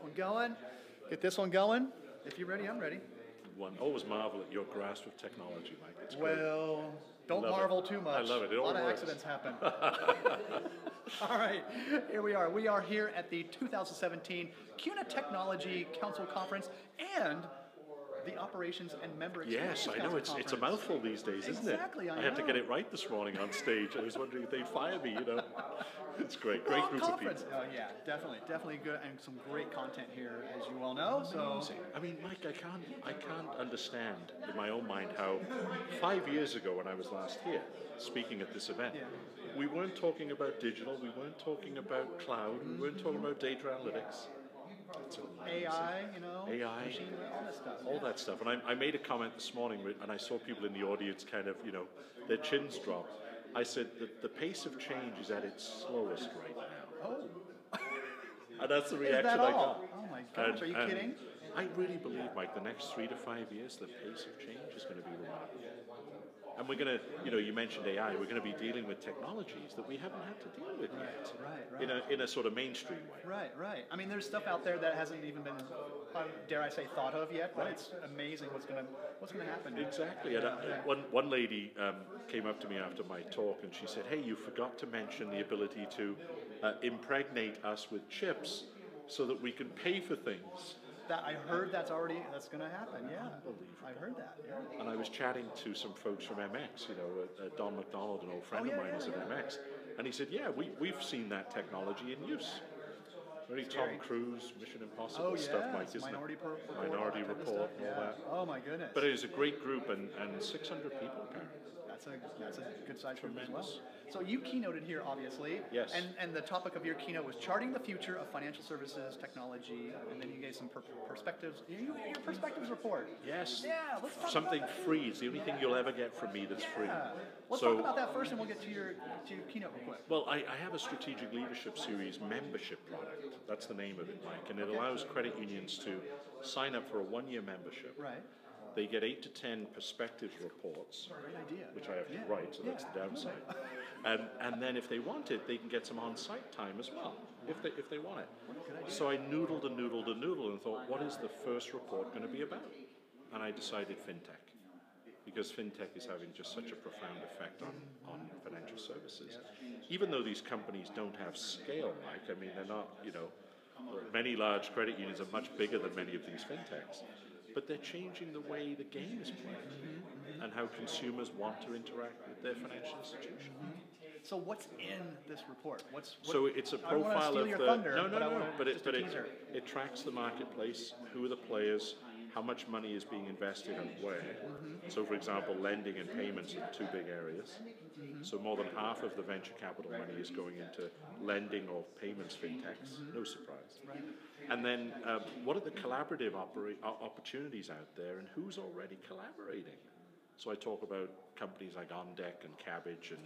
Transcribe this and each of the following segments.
that one going. Get this one going. If you're ready, I'm ready. Always marvel at your grasp of technology, Mike. It's great. Well, don't marvel too much. I love it. A lot of accidents happen. All right, here we are. We are here at the 2017 CUNA Technology Council Conference and the Operations and Member Experience Yes, I know. It's a mouthful these days, isn't it? Exactly, I had to get it right this morning on stage. I was wondering if they'd fire me, It's great. Great group of people. Oh, yeah, definitely good, and some great content here, as you all know. So, I mean, Mike, I can't understand in my own mind how 5 years ago when I was last here speaking at this event, we weren't talking about digital, we weren't talking about cloud, we weren't talking about data analytics. AI, AI, machine learning, all that stuff. All that stuff. And I made a comment this morning, and I saw people in the audience kind of, their chins drop. I said that the pace of change is at its slowest right now. Oh. And that's the reaction I got. Oh my gosh, are you kidding? I really believe, Mike, the next 3 to 5 years, the pace of change is going to be remarkable. And we're going to, you mentioned AI, we're going to be dealing with technologies that we haven't had to deal with yet. Right. In a sort of mainstream way. Right. I mean, there's stuff out there that hasn't even been, dare I say, thought of yet, but it's amazing what's going to happen. Exactly. And one lady came up to me after my talk and she said, hey, you forgot to mention the ability to impregnate us with chips so that we can pay for things. I heard that's going to happen, yeah. I've heard that, yeah. And I was chatting to some folks from MX, Don McDonald, an old friend of mine is at MX, and he said, yeah, we've seen that technology in use. Very Tom Cruise, Mission Impossible stuff, Mike, isn't Minority it? Report, Minority Report and all that. Oh my goodness. But it was a great group and 600 people apparently. That's a good size group as well. So you keynoted here, obviously. Yes. And the topic of your keynote was charting the future of financial services technology, and then you gave some perspectives. Your perspectives report. Yes. Yeah. Let's talk something about that. free. It's the only thing you'll ever get from me that's free. Let's talk about that first, and we'll get to your keynote real quick. Well, I have a strategic leadership series membership product. That's the name of it, Mike, and it allows credit unions to sign up for a 1-year membership. Right. They get 8 to 10 perspectives reports, Great idea. which I have to write, so that's the downside. And then if they want it, they can get some on-site time as well, if they want it. So I noodled and thought, what is the first report going to be about? And I decided fintech, because fintech is having just such a profound effect on financial services. Even though these companies don't have scale, Mike, I mean, they're not, many large credit unions are much bigger than many of these fintechs. But they're changing the way the game is played and how consumers want to interact with their financial institution. So what's in this report? So it's a profile I don't want to steal of your the thunder, but it it tracks the marketplace, who are the players, how much money is being invested and where. So for example, lending and payments are 2 big areas. So more than half of the venture capital money is going into lending or payments fintechs, no surprise. And then what are the collaborative opportunities out there and who's already collaborating? So I talk about companies like OnDeck and Cabbage and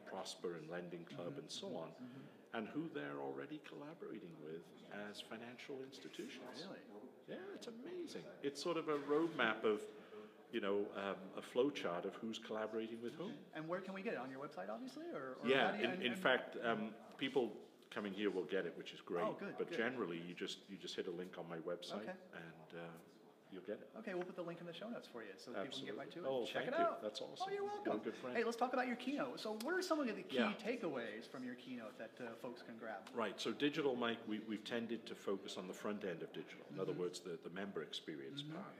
Prosper and Lending Club and so on, and who they're already collaborating with as financial institutions. Really? Yeah, it's amazing. It's sort of a roadmap of, a flow chart of who's collaborating with whom. And where can we get it? On your website, obviously? Yeah, in fact, people coming here will get it, which is great. Oh, good. But generally, you just hit a link on my website, and you'll get it. Okay, we'll put the link in the show notes for you so people can get right to it. Oh, Check it thank you. out. That's awesome. Oh, you're welcome. You're a good friend. Hey, let's talk about your keynote. So what are some of the key takeaways from your keynote that folks can grab? Right, so digital, Mike, we've tended to focus on the front end of digital. In other words, the member experience part.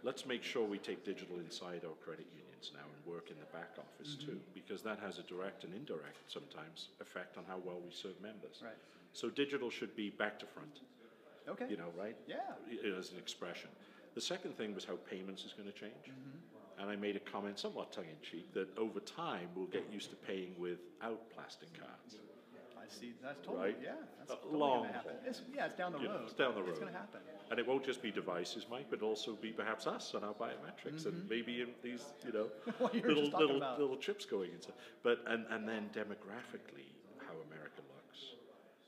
Let's make sure we take digital inside our credit unions now and work in the back office too, because that has a direct and indirect, sometimes, effect on how well we serve members. Right. So digital should be back to front. Okay. Right? Yeah. As an expression. The second thing was how payments is going to change. And I made a comment, somewhat tongue-in-cheek, that over time we'll get used to paying without plastic cards. I see. That's totally, Right? That's totally Long going to happen. haul. It's down the road. It's down the road. It's going to happen. And it won't just be devices, Mike, but also be perhaps us and our biometrics, and maybe in these, little chips going into. But and then demographically, how America looks,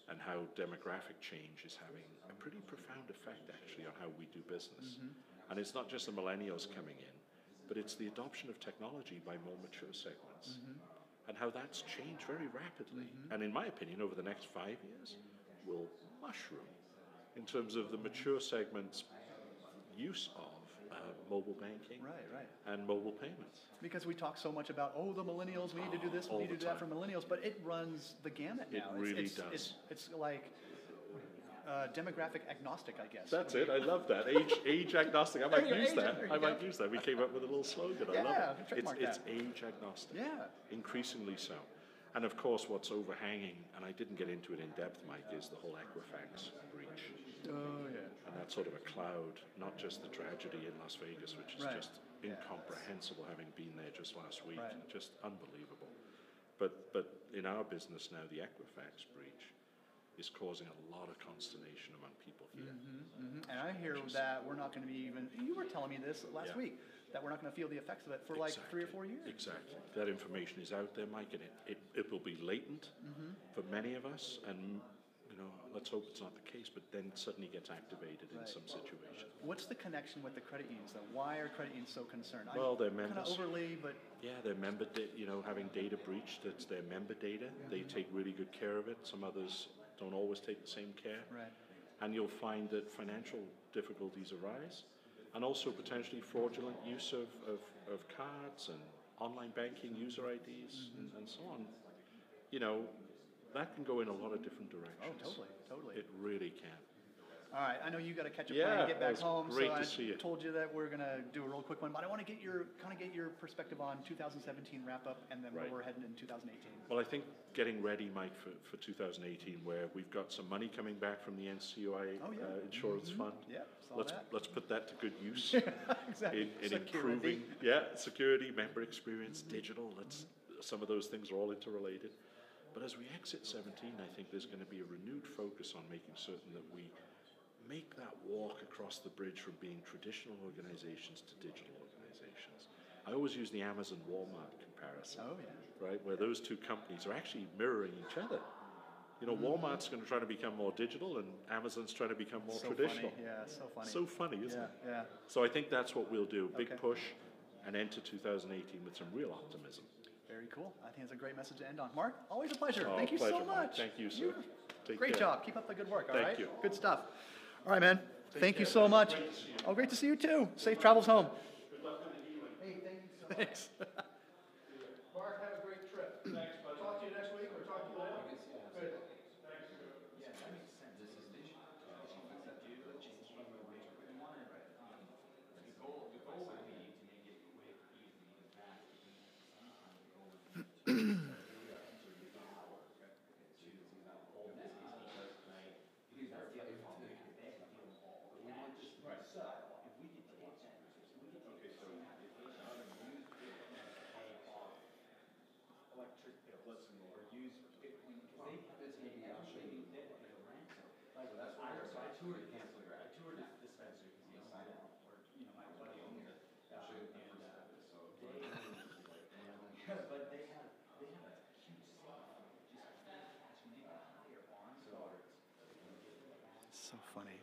and how demographic change is having a pretty profound effect actually on how we do business. And it's not just the millennials coming in, but it's the adoption of technology by more mature segments. And how that's changed very rapidly. And in my opinion, over the next 5 years, will mushroom. in terms of the mature segment's use of mobile banking and mobile payments. Because we talk so much about, the millennials, we need to do this, we need to do that for millennials, but it runs the gamut now. It really does. It's like demographic agnostic, I guess. That's it. I love that. Age agnostic. I might use that. I might use that. We came up with a little slogan. I love it. It's age agnostic. Yeah. Increasingly so. And of course, what's overhanging, and I didn't get into it in depth, Mike, is the whole Equifax breach. Oh, yeah. And that's sort of a cloud, not just the tragedy in Las Vegas, which is just incomprehensible, having been there just last week, just unbelievable. But in our business now, the Equifax breach is causing a lot of consternation among people here. And I hear that we're not going to be even, you were telling me this last week, that we're not going to feel the effects of it for like 3 or 4 years. Exactly. That information is out there, Mike, and it will be latent for many of us, and let's hope it's not the case, but then suddenly gets activated in some situations. What's the connection with the credit unions, though? Why are credit unions so concerned? Well, they're members. Kind of overly, but... Yeah, their member, having data breached, it's their member data. They take really good care of it. Some others don't always take the same care. Right. And you'll find that financial difficulties arise, and also potentially fraudulent use of cards and online banking user IDs and so on. That can go in a lot of different directions. Oh, totally. It really can. All right, I know you got to catch a plane and get back home, great so to see you. Told you that we're going to do a real quick one, but I want to get your perspective on 2017 wrap-up and then where we're heading in 2018. Well, I think getting ready, Mike, for 2018, where we've got some money coming back from the NCUI Insurance Fund. Yeah, let's put that to good use exactly. in improving security, member experience, digital. Some of those things are all interrelated. But as we exit 17, I think there's going to be a renewed focus on making certain that we make that walk across the bridge from being traditional organizations to digital organizations. I always use the Amazon Walmart comparison, right, where those two companies are actually mirroring each other. Walmart's going to try to become more digital, and Amazon's trying to become more traditional. Funny. Yeah, so funny. So funny, isn't it? Yeah. So I think that's what we'll do. Big push, and enter 2018 with some real optimism. Very cool. I think it's a great message to end on. Mark, always a pleasure. Thank you pleasure, so Mike. much. Thank you, sir. Great job. Keep up the good work, all right? Thank you. Good stuff. All right, man. Thank you so much. Oh, great to see you too. Safe travels home. Good luck with the healing. Hey, thank you so much. Thanks. Mark, have a great trip. Thanks, bud. Talk to you next week or talk to you later. Good. Thanks. Yeah, that makes sense. This is the issue. The goal would be to make it quick, easy, and fast. So funny.